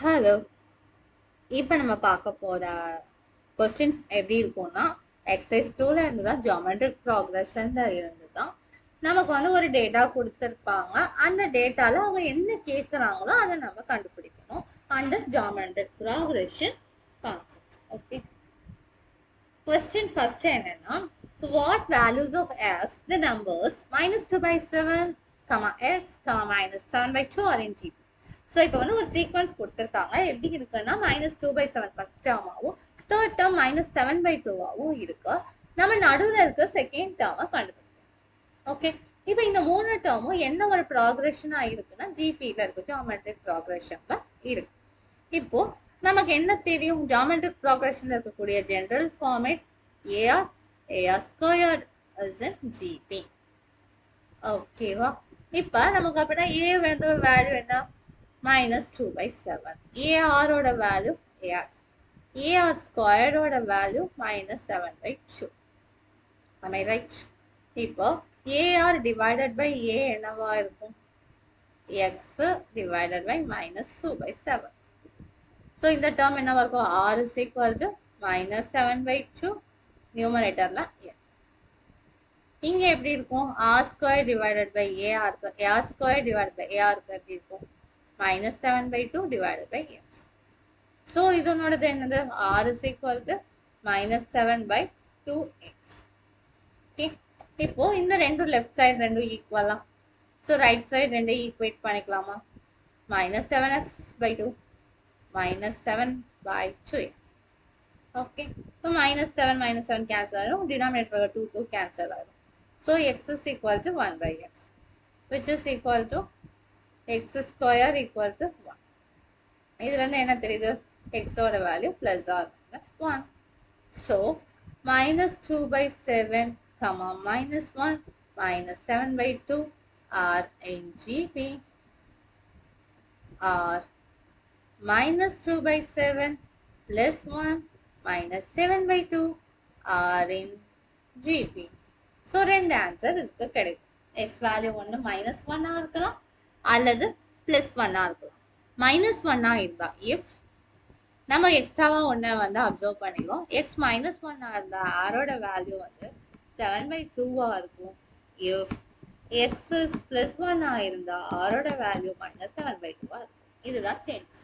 Hello. இப்போ நம்ம பார்க்க போற கொஸ்டின்ஸ் எப்படி இருக்கும்னா, எக்ஸசைஸ் 2ல இருந்து தான் ஜியோமெட்ரிக் ப்ராக்ரஷன்ல இருந்து தான் நமக்கு வந்து ஒரு டேட்டா கொடுத்துருப்பாங்க. அந்த டேட்டால அவங்க என்ன கேட்குறாங்களோ அதை நம்ம கண்டுபிடிக்கணும். அந்த geometric progression concept. Okay. Question first என்னன்னா, what values of x the numbers -2/7, x, -7/2 are in GB. So இப்போ வந்து ஒரு சீக்வன்ஸ் கொடுத்துருக்காங்க. எப்படி இருக்குன்னா -2/7 ஃபர்ஸ்ட் டேர்மாவும் தேர்ட் டேர்ம் -7/2ஆகவும் இருக்கு. நம்ம நடுவில் இருக்க செகண்ட் டேர்மை கண்டுபிடிக்கணும். ஓகே. இப்போ இந்த மூணு டேர்மும் என்ன ஒரு ப்ராக்ரஷனா இருக்குன்னா ஜிபியில் இருக்கு, ஜியோமெட்ரிக் ப்ராக்ரஷன்ல இருக்கு. இப்போ நமக்கு என்ன தெரியும், ஜியோமெட்ரிக் ப்ராக்ரஷன்ல இருக்கக்கூடிய general format AR squared is in GP. ஓகேவா? இப்போ நமக்கு அப்படின்னா A வந்து வேல்யூ என்ன, -2/7. ARோட வேல்யூ AR. AR ஸ்கொயர்டோட வேல்யூ -7/2. Am I right? இப்போ AR divided by A என்னவா இருக்கும், X divided by -2/7. So இந்த term என்னவா இருக்கும், R is equal to -7/2, நியூமரேட்டர்ல X. இங்க எப்படி இருக்கும், R square divided by AR, AR square divided by AR எப்படி இருக்கும், -7/2 divided by X. So இதனோடது என்னது, R is equal to -7/2X. Okay. இப்போ இந்த ரெண்டு லெஃப்ட் சைடு ரெண்டும் ஈக்குவலா, ஸோ ரைட் சைடு ரெண்டு ஈக்குவேட் பண்ணிக்கலாமா, -7x/2 -7/2x. Okay. So -7 cancel ஆயிடும், டினாமினேட்டர் 2 கேன்சல் ஆயிடும். So x is equal to 1/x, which is equal to x square equal to 1. இதுல இருந்து என்ன தெரியுது, x ஓட value plus or minus 1. So -2/7, -1, -7/2 are in GB. Are -2/7 plus 1 -7/2 are in GB. So ரெண்டு answer இதுக்கு கிடைக்கும். X value ஒன்று -1 இருக்கலாம் அல்லது +1 இருக்கலாம். -1 இருந்தா இஃப் நம்ம எக்ஸ்ட்ராவா ஒன்றை வந்து அப்சர்வ் பண்ணிக்கிறோம், எக்ஸ் -1 இருந்தா ஆரோட வேல்யூ வந்து 7/2 இருக்கும். இஃப் எக்ஸ் இஸ் +1 இருந்தா ஆரோட வேல்யூ -7/2 இருக்கும். இதுதான் சேஞ்ச்.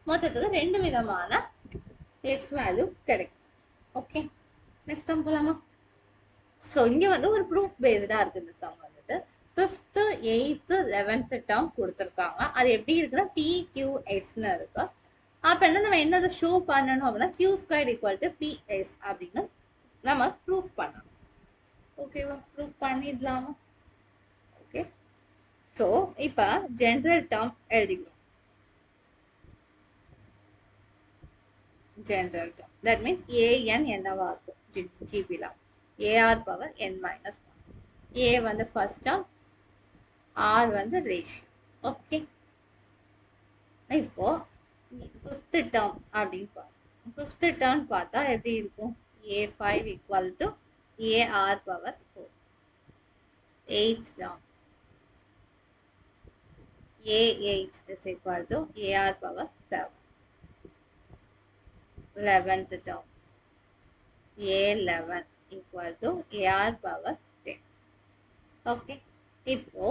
மொத்தத்துக்கு ரெண்டு விதமான எக்ஸ் வேல்யூ கிடைக்கும். ஓகே, நெக்ஸ்ட் சம் போலாமா? ஸோ இங்கே வந்து ஒரு ப்ரூஃப் பேஸ்டாக இருக்குது. இந்த சம் வந்துட்டு 5th 8th 11th டேர்ம் கொடுத்துருக்காங்க. அது எப்படி இருக்குன்னா PQSன்னு இருக்கு. அப்போ என்ன நம்ம என்னதை ஷோ பண்ணணும் அப்படின்னா Q² = PS அப்படின்னு நம்ம ப்ரூஃப் பண்ணணும். ஓகேவா? ப்ரூஃப் பண்ணிடலாமா? ஓகே. ஸோ இப்போ ஜென்ரல் டேர்ம் எழுதிக்கிறோம். General term that means AN என்னவா இருக்கும், ஜிபில AR பவர் n-1. A வந்து ஃபர்ஸ்ட் டேர்ம், R வந்து ரேஷியோ. ஓகே. இப்போ 5th டேர்ம் அப்படின்னு பார்த்தோம். 5th டேர்ம் பார்த்தா எப்படி இருக்கும், A5 = AR power 4. 8th term A8 is equal to AR power 7. 11th term A11 equal to AR power 10. Okay. இப்போ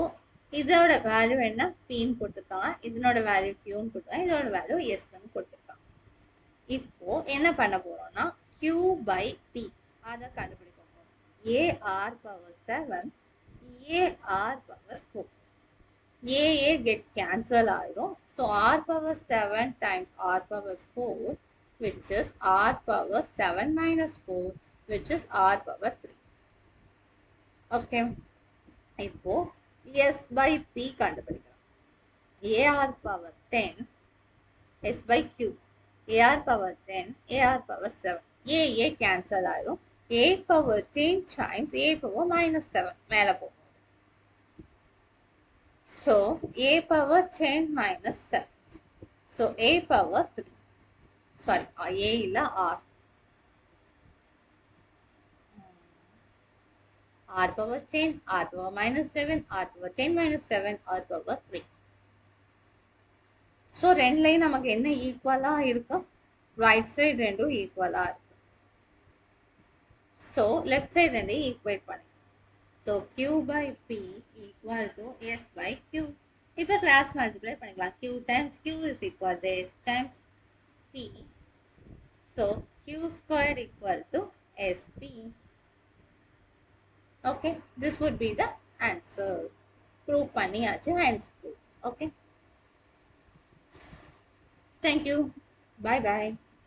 இதோட வேல்யூ என்ன, Pன்னு கொடுத்துருக்காங்க, இதனோட வேல்யூ Qன்னு கொடுத்துருக்காங்க, இதோட வேல்யூ Sன்னு கொடுத்துருக்காங்க. இப்போ என்ன பண்ண போறோம்னா Q/P அதை கண்டுபிடிக்க போறோம். AR power 7, AR power 4. AA get cancel ஆயிடும். So R power 7 times R power 4, which is R power 7 minus 4, which is R power 3. Okay. இப்போ S by P கண்டுபிடிக்கலாம். AR power 10, S by Q, AR power 10, AR power 7. AA cancel ஆயிடும். A power 10 times A power -7 மேலே போகும். So A power 10 minus 7. So A power 3. Sorry, A இல்ல R. R power 10, R power -7, R power 10 minus 7, R power 3. So ரெண்டுலையும் நமக்கு என்ன ஈக்குவலா இருக்கும், right side ரெண்டும் ஈக்குவலா இருக்கு. ஸோ லெஃப்ட் சைடு ரெண்டையும் ஈக்குவேட் பண்ணி, so q by p equal to s by q. இப்போ கிராஸ் மல்டிப்ளை பண்ணிக்கலாம். q times q is equal to s times p. So q squared equal to sp. Okay, this would be the answer. Prove பண்ணியாச்சு, hence proof. Okay, thank you. Bye bye.